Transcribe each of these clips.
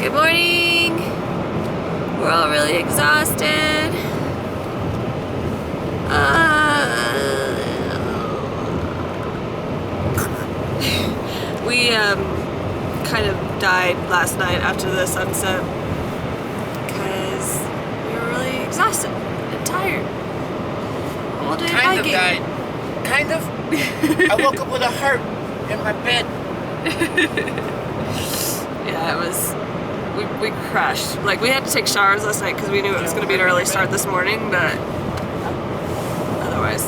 Good morning. We're all really exhausted. We kind of died last night after the sunset because we were really exhausted and tired. All day Kind hiking. of died. Kind of. I woke up with a heart in my bed. Yeah, it was. We crashed. Like, we had to take showers last night because we knew it was going to be an early start this morning, but otherwise,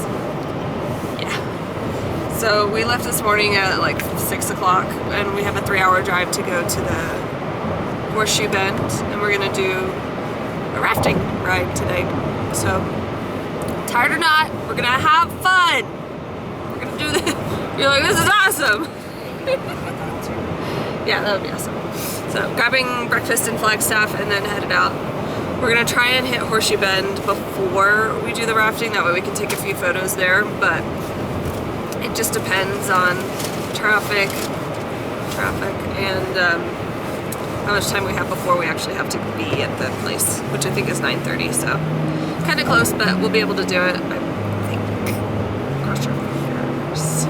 yeah. So we left this morning at like 6 o'clock, and we have a 3-hour drive to go to the Horseshoe Bend, and we're going to do a rafting ride today. So, tired or not, we're going to have fun. We're going to do this. You're like, this is awesome. Yeah, that would be awesome. So, grabbing breakfast in Flagstaff and then headed out. We're gonna try and hit Horseshoe Bend before we do the rafting, that way we can take a few photos there, but it just depends on traffic, and how much time we have before we actually have to be at the place, which I think is 9:30, so kind of close, but we'll be able to do it, I think. Cross your fingers.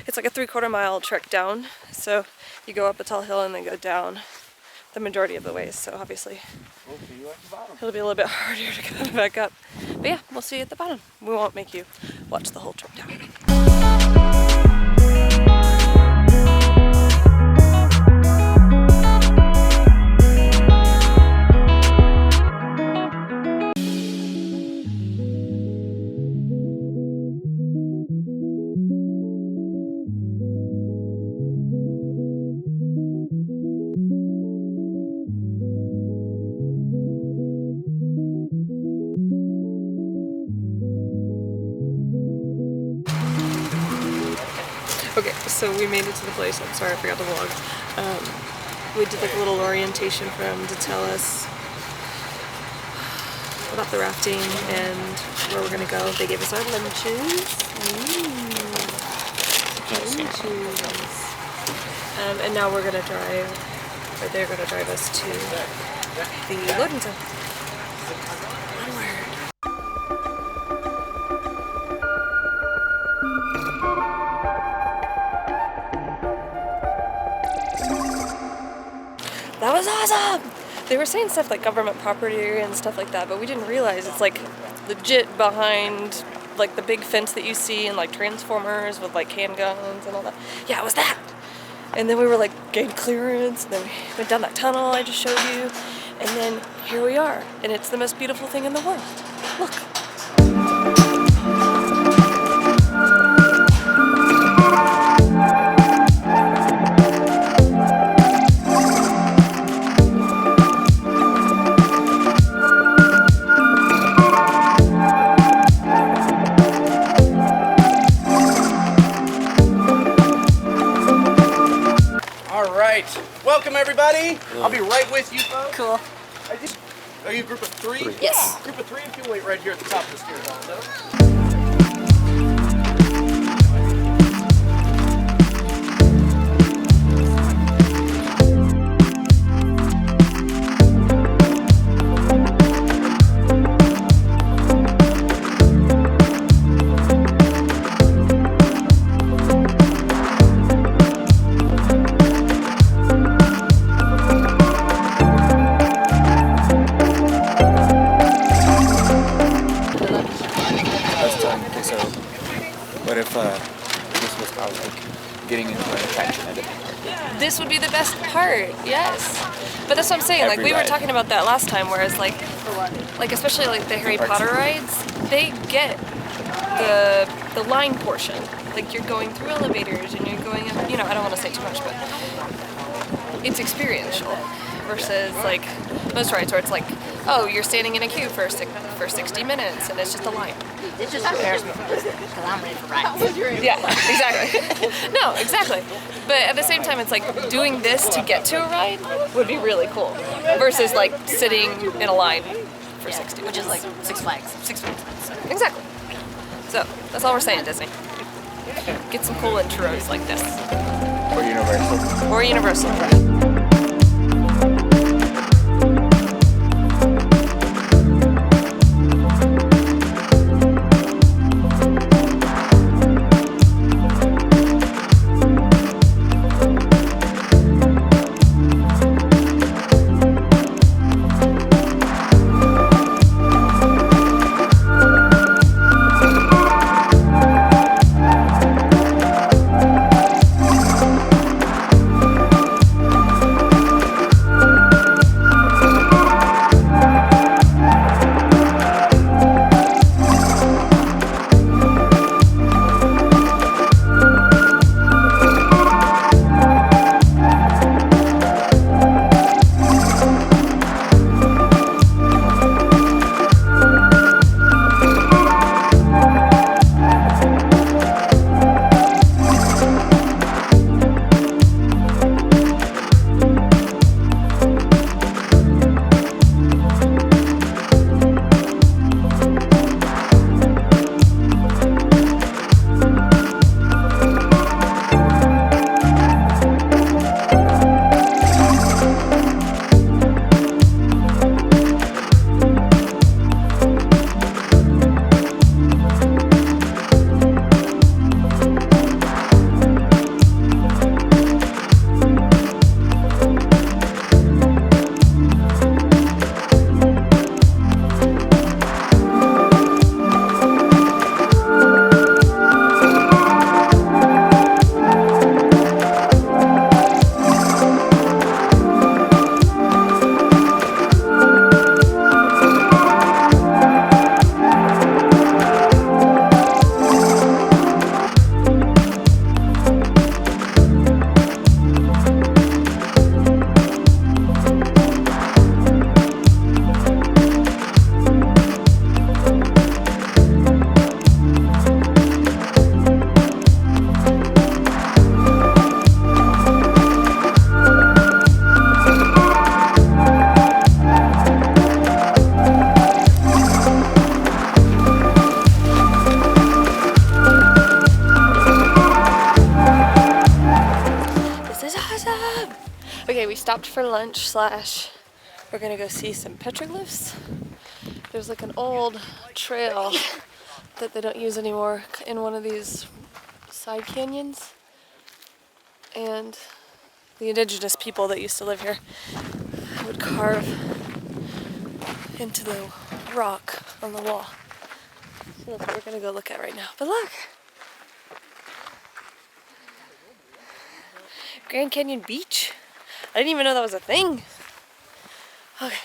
It's like a 3/4 mile trek down, so you go up a tall hill and then go down the majority of the ways, so obviously it'll be a little bit harder to come back up. But yeah, we'll see you at the bottom. We won't make you watch the whole trip down. Okay, so we made it to the place. I'm sorry, I forgot to vlog. We did like a little orientation for them to tell us about the rafting and where we're gonna go. They gave us our lunches. Lunches. And now we're gonna drive, or they're gonna drive us to the loading zone. Onward. That was awesome! They were saying stuff like government property and stuff like that, but we didn't realize it's like legit behind like the big fence that you see in like Transformers with like handguns and all that. Yeah, it was that! And then we were like gained clearance, and then we went down that tunnel I just showed you, and then here we are, and it's the most beautiful thing in the world. Look! Welcome everybody. I'll be right with you folks. Cool. Are you a group of 3? Yes. Group of 3, if you wait right here at the top of the stairs. What if this was how like getting into an attraction at it? This would be the best part, yes. But that's what I'm saying, like we were talking about that last time, whereas like especially like the Harry Potter rides, they get the line portion. Like you're going through elevators and you're going up, you know, I don't want to say too much, but it's experiential versus like most rides where it's like, oh, you're standing in a queue for 60 minutes and it's just a line. This just prepares me for this because I'm ready for rides. Yeah, exactly. No, exactly. But at the same time, it's like doing this to get to a ride would be really cool versus like sitting in a line for 60 minutes. Which is like Six Flags. So. Exactly. So that's all we're saying, Disney. Get some cool intros like this. Or Universal. Or Universal, right? Okay, we stopped for lunch / we're gonna go see some petroglyphs. There's like an old trail that they don't use anymore in one of these side canyons. And the indigenous people that used to live here would carve into the rock on the wall. So that's what we're gonna go look at right now. But look! Grand Canyon Beach? I didn't even know that was a thing. Okay.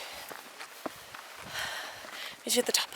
Meet you at the top.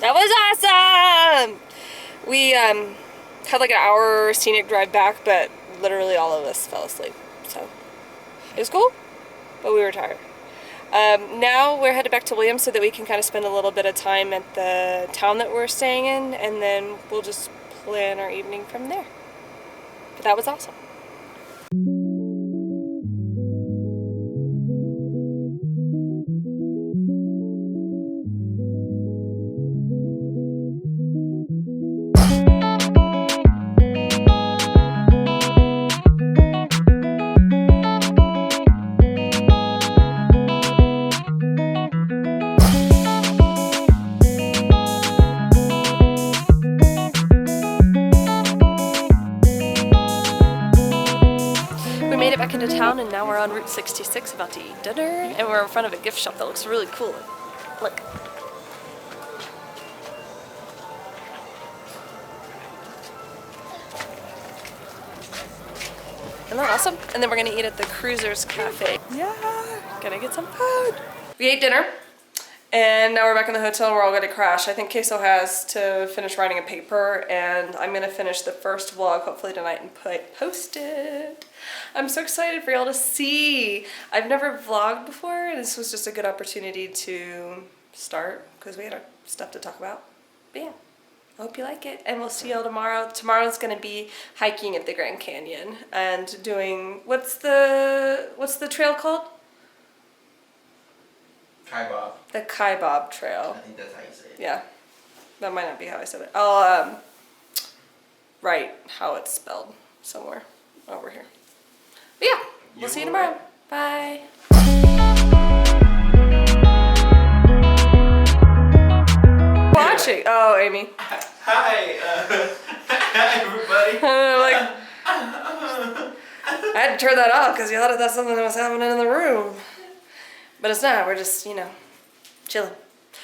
That was awesome! We had like an hour scenic drive back, but literally all of us fell asleep. So it was cool, but we were tired. Now we're headed back to Williams so that we can kind of spend a little bit of time at the town that we're staying in, and then we'll just plan our evening from there. But that was awesome. Back into town, and now we're on Route 66 about to eat dinner, and we're in front of a gift shop that looks really cool. Look. Isn't that awesome? And then we're gonna eat at the Cruisers Cafe. Yeah, gonna get some food. We ate dinner, and now we're back in the hotel. We're all gonna crash. I think Kso has to finish writing a paper, and I'm gonna finish the first vlog hopefully tonight and post it. I'm so excited for y'all to see. I've never vlogged before, and this was just a good opportunity to start because we had stuff to talk about. But yeah, I hope you like it, and we'll see y'all tomorrow. Tomorrow's gonna be hiking at the Grand Canyon and doing, what's the trail called? Kaibab. The Kaibab Trail. I think that's how you say it. Yeah, that might not be how I said it. I'll write how it's spelled somewhere over here. But yeah, we'll see you tomorrow. Bye. Watching. Oh, Amy. Hi, everybody. I had to turn that off because you thought that's something that was happening in the room. But it's not. We're just, you know, chilling.